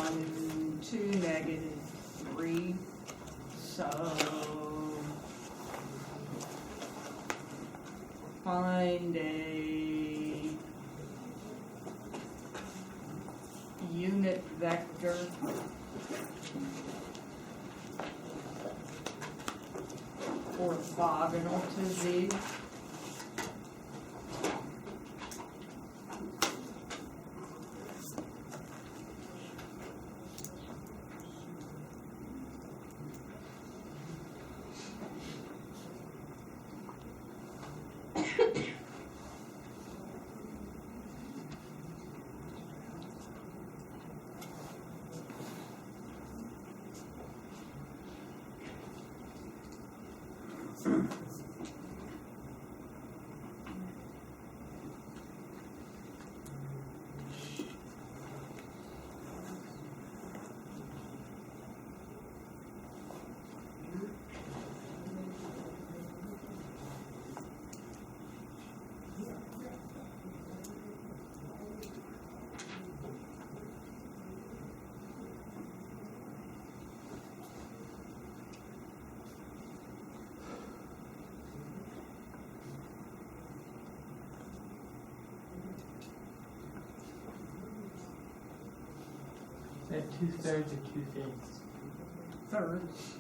1, 2, negative 3. So find a unit vector orthogonal to Z. At 2/3 or 2/5? Thirds.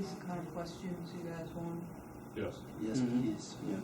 these the kind of questions you guys want? Yes. Yes, please. Yeah.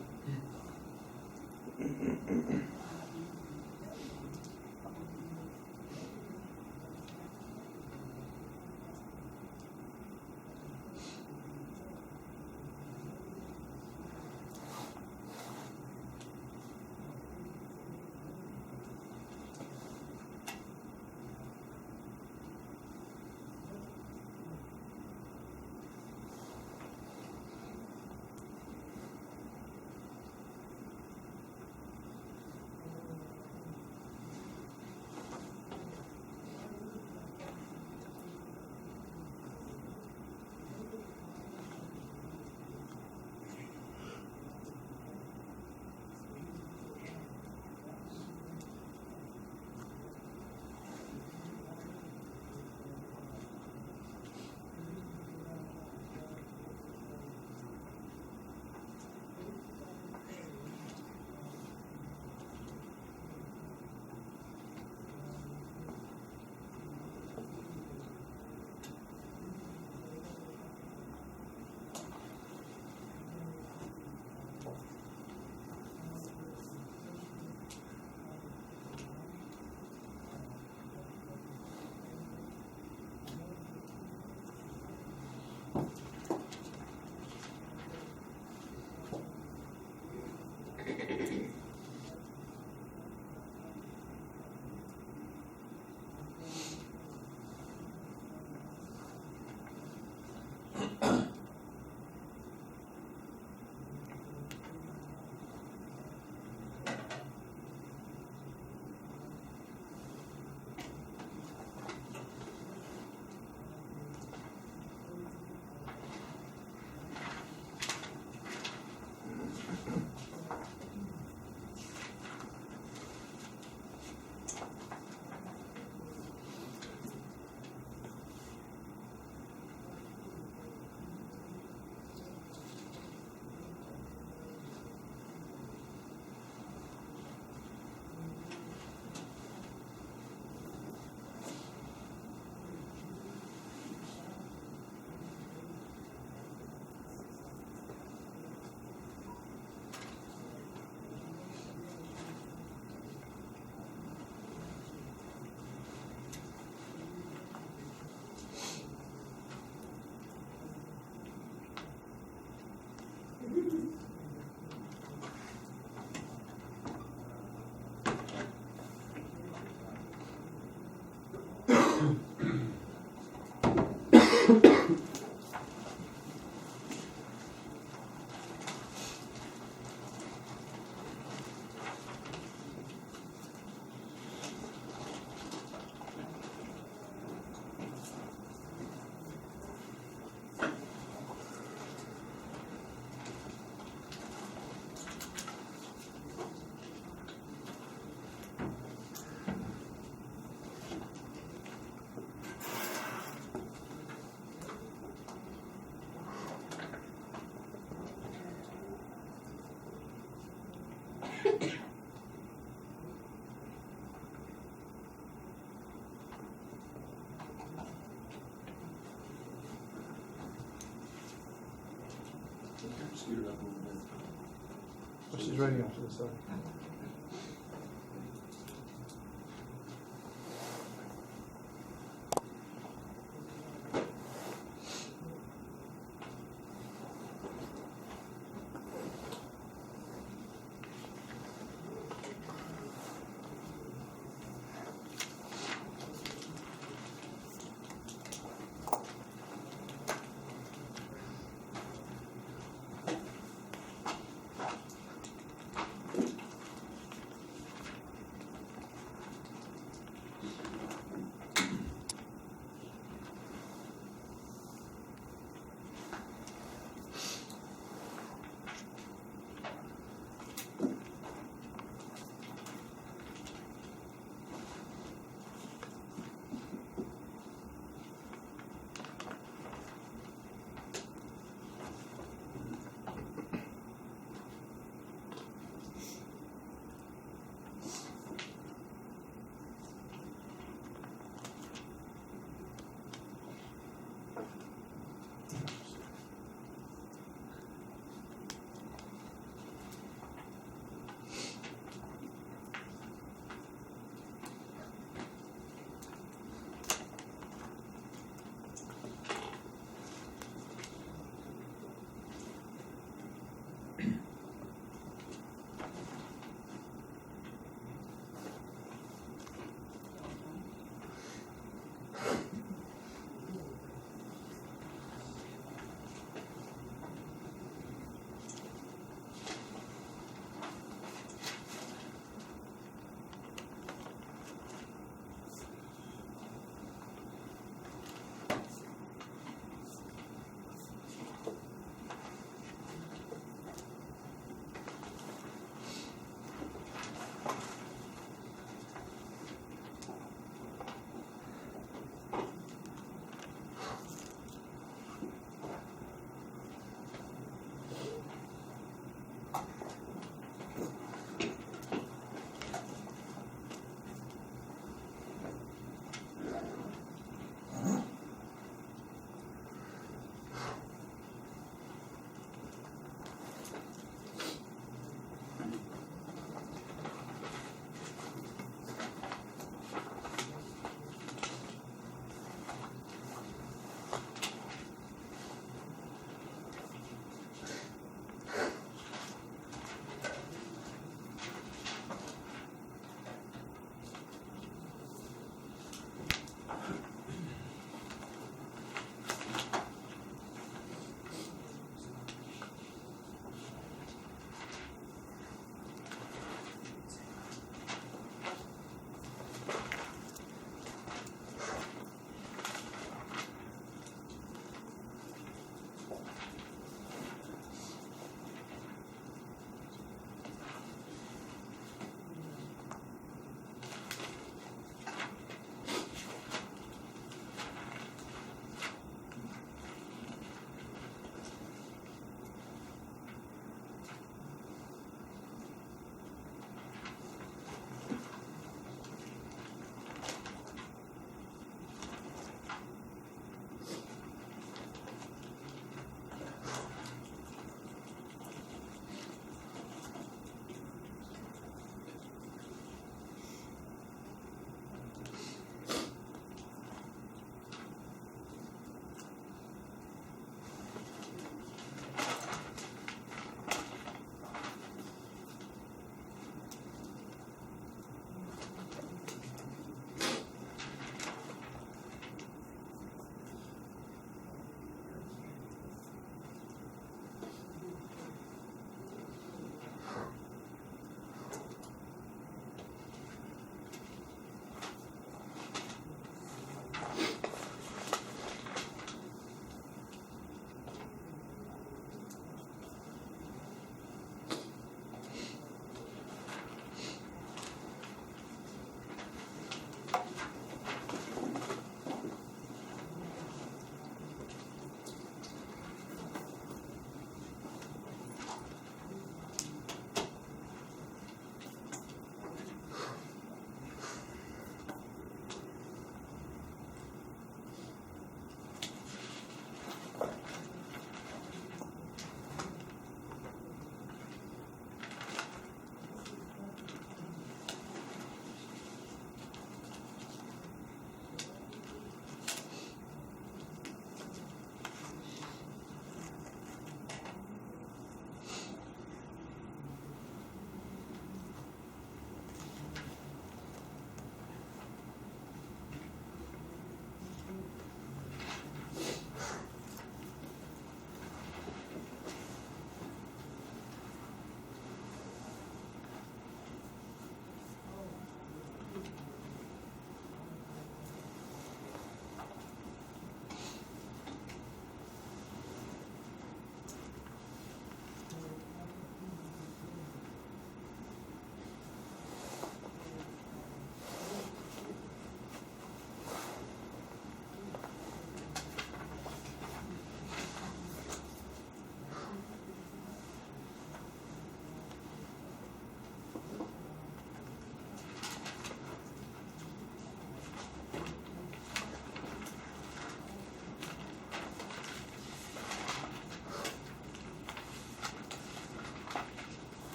Speed it up a little bit. Well, she's writing off to the side.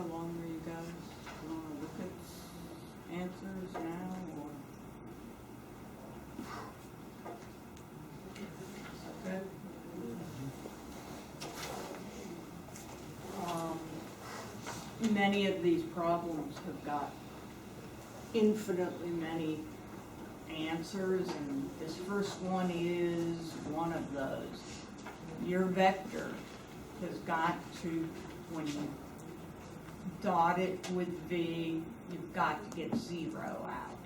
How long are you guys gonna look at answers now, or? Okay. Many of these problems have got infinitely many answers, and this first one is one of those. Your vector has got to, when you dot it with V, you've got to get 0 out.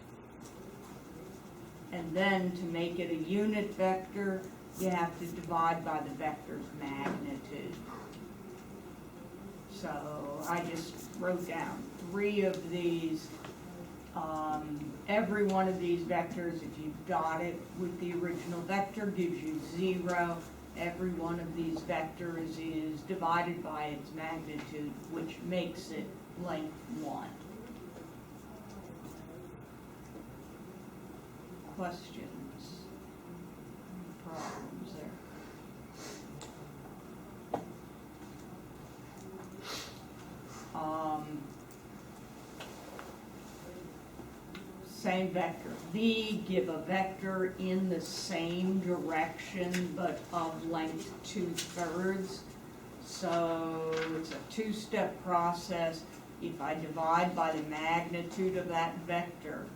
And then to make it a unit vector, you have to divide by the vector's magnitude. So I just wrote down 3 of these. Every one of these vectors, if you dot it with the original vector, gives you 0. Every one of these vectors is divided by its magnitude, which makes it length 1. Questions? Problems there? Same vector. V, give a vector in the same direction but of length 2/3. So it's a 2-step process. If I divide by the magnitude of that vector,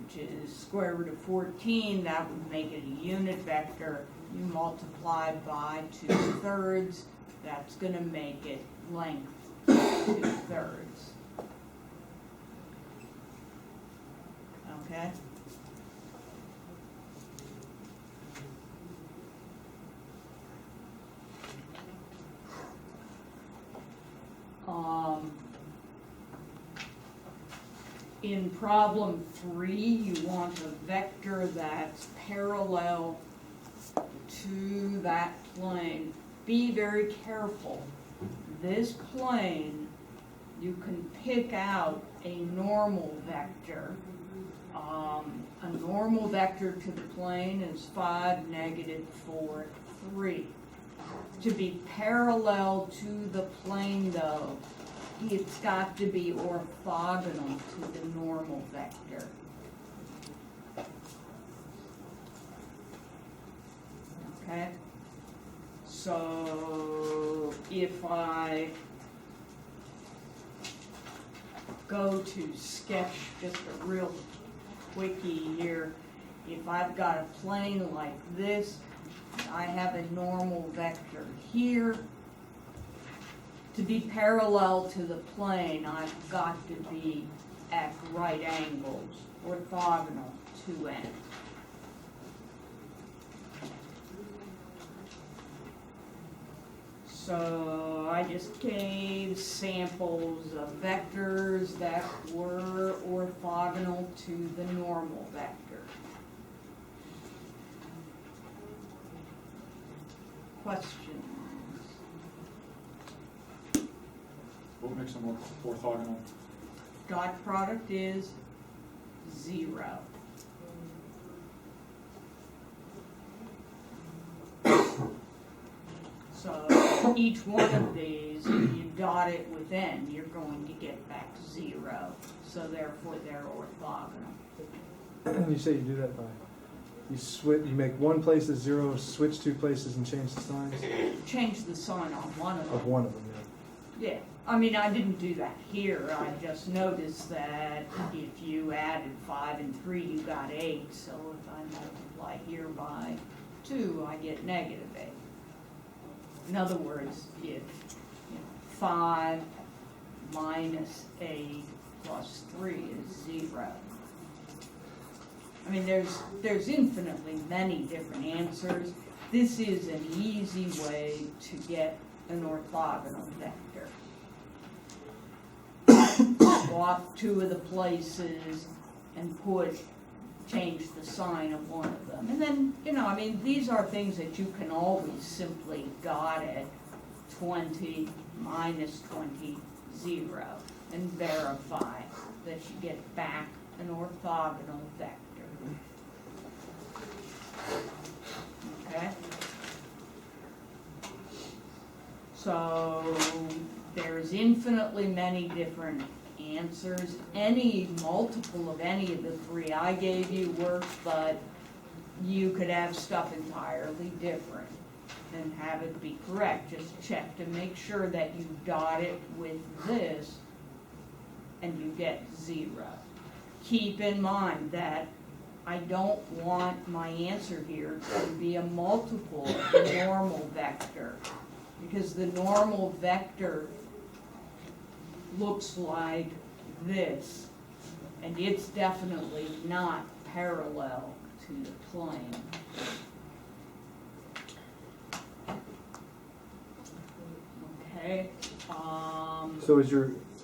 which is square root of 14, that would make it a unit vector. You multiply by 2/3, that's going to make it length 2/3. Okay? In problem 3, you want a vector that's parallel to that plane. Be very careful. This plane, you can pick out a normal vector. A normal vector to the plane is 5, -4, 3. To be parallel to the plane, though, it's got to be orthogonal to the normal vector. Okay? So if I go to sketch just a real quickie here, if I've got a plane like this, I have a normal vector here. To be parallel to the plane, I've got to be at right angles, orthogonal to n. So I just gave samples of vectors that were orthogonal to the normal vector. Questions? What makes them orthogonal? Dot product is 0. So each one of these, if you dot it with n, you're going to get back 0. So therefore they're orthogonal. You say you do that by, you make one place as 0, switch 2 places and change the signs Change the sign on one of them. of one of them, Yeah, I mean, I didn't do that here. I just noticed that if you added 5 and 3, you got 8. So if I multiply here by 2, I get -8. In other words, if 5 minus 8 plus 3 is 0. I mean, there's infinitely many different answers. This is an easy way to get an orthogonal vector. Swap 2 of the places and change the sign of one of them. And then, I mean, these are things that you can always simply dot at 20 minus 20, 0, and verify that you get back an orthogonal vector. Okay? So there's There's infinitely many different answers. Any multiple of any of the three I gave you works, but you could have stuff entirely different and have it be correct. Just check to make sure that you dot it with this and you get 0. Keep in mind that I don't want my answer here to be a multiple of the normal vector, because the normal vector looks like this, and it's definitely not parallel to the plane. Okay, So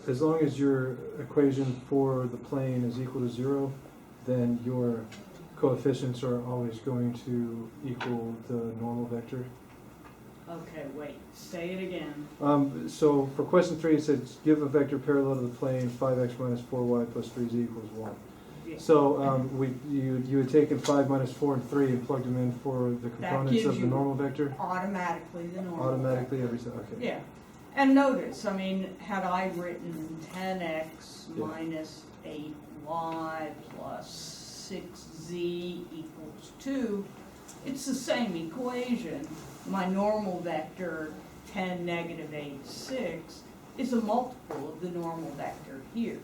as long as your equation for the plane is equal to 0, then your coefficients are always going to equal the normal vector. okay, wait, say it again. So for question 3, it says give a vector parallel to the plane 5x minus 4y plus 3z equals 1. Yeah. So you had taken 5 minus 4 and 3 and plugged them in for the components gives of the you normal vector? Automatically the normal Automatically vector. every time, okay. Yeah, and notice, I mean, had I written 10x Yeah. minus 8y plus 6z equals 2, it's the same equation. My normal vector, 10, negative 8, 6, is a multiple of the normal vector here.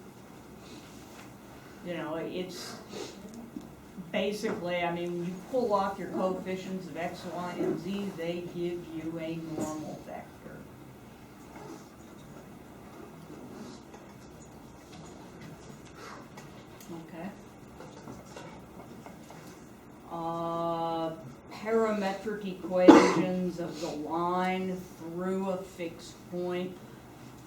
You know, it's basically, I mean, when you pull off your coefficients of x, y, and z, they give you a normal vector. Okay. Parametric equations of the line through a fixed point.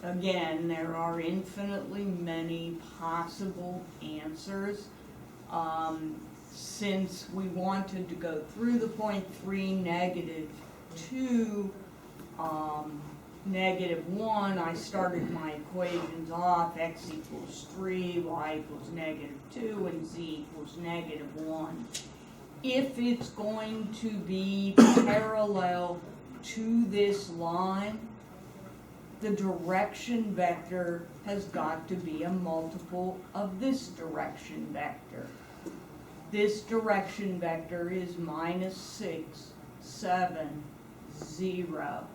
Again, there are infinitely many possible answers. Since we wanted to go through the point 3, negative 2, negative 1, I started my equations off, x equals 3, y equals negative 2, and z equals negative 1. If it's going to be parallel to this line, the direction vector has got to be a multiple of this direction vector. This direction vector is minus 6, 7, 0.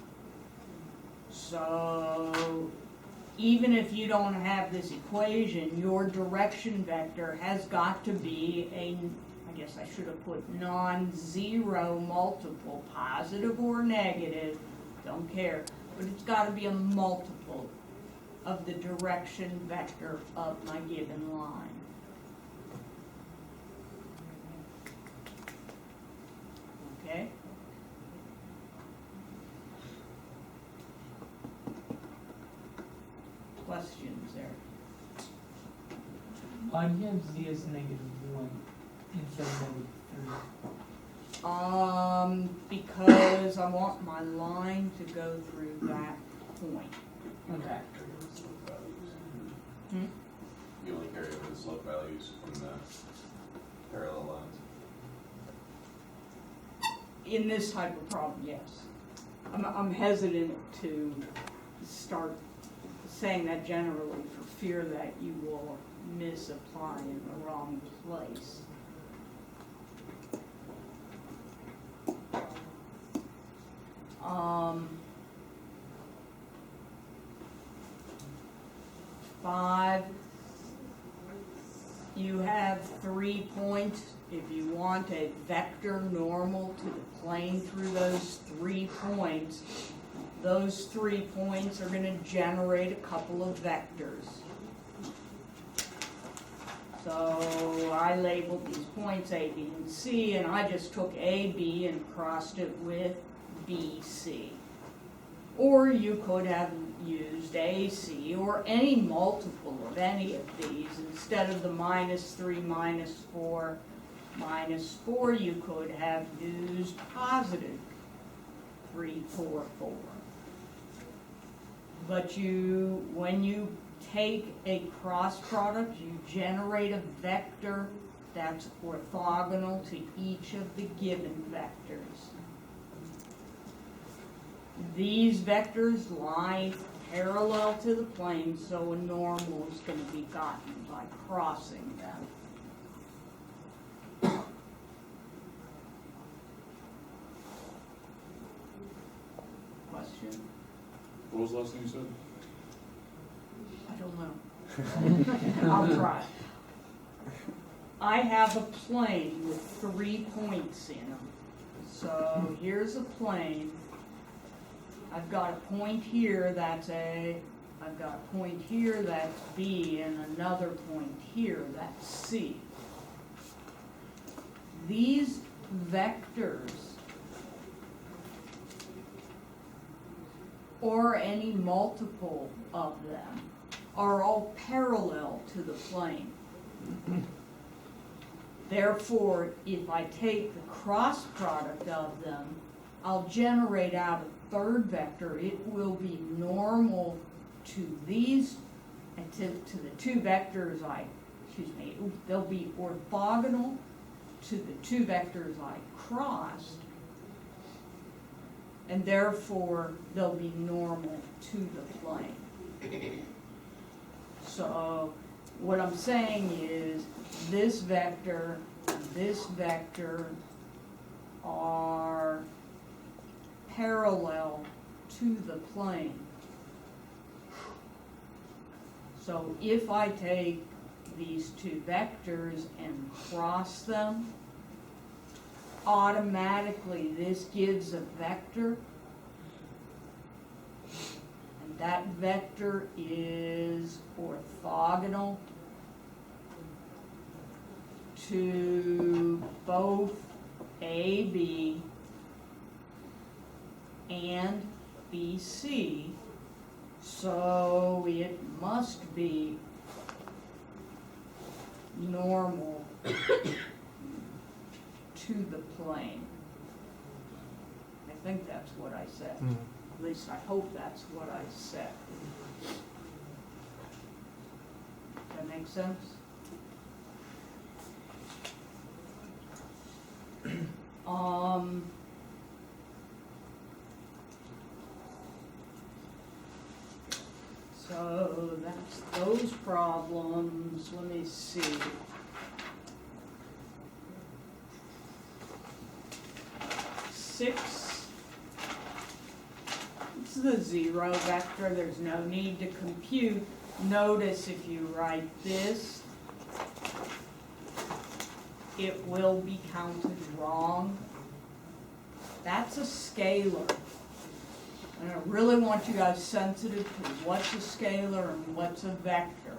So even if you don't have this equation, your direction vector has got to be a, I guess I should have put non-zero multiple, positive or negative, don't care, but it's got to be a multiple of the direction vector of my given line. Okay? Questions there? Why do you have z as negative 1 instead of negative 3? Because I want my line to go through that point. Okay. You only carry over the slope values from the parallel lines. In this type of problem, yes. I'm hesitant to start saying that generally for fear that you will misapply in the wrong place. Five, you have 3 points. If you want a vector normal to the plane through those 3 points, those 3 points are going to generate a couple of vectors. So I labeled these points A, B, and C, and I just took A, B, and crossed it with B, C. Or you could have used A, C, or any multiple of any of these. Instead of the minus 3, minus 4, minus 4, you could have used positive 3, 4, 4. But when you take a cross product, you generate a vector that's orthogonal to each of the given vectors. These vectors lie parallel to the plane, so a normal is going to be gotten by crossing them. Question? What was the last thing you said? I don't know. I'll try. I have a plane with 3 points in them. So here's a plane. I've got a point here that's A, I've got a point here that's B, and another point here that's C. These vectors, or any multiple of them, are all parallel to the plane. Therefore, if I take the cross product of them, I'll generate out a third vector. It will be normal to these, and to the two vectors they'll be orthogonal to the two vectors I crossed, and therefore they'll be normal to the plane. So what I'm saying is this vector and this vector are parallel to the plane. So if I take these two vectors and cross them, automatically this gives a vector, and that vector is orthogonal to both AB and BC, so it must be normal to the plane. I think that's what I said. At least I hope that's what I said. That make sense? So that's those problems. Let me see. Six. It's the zero vector. There's no need to compute. Notice if you write this, it will be counted wrong. That's a scalar. And I really want you guys sensitive to what's a scalar and what's a vector.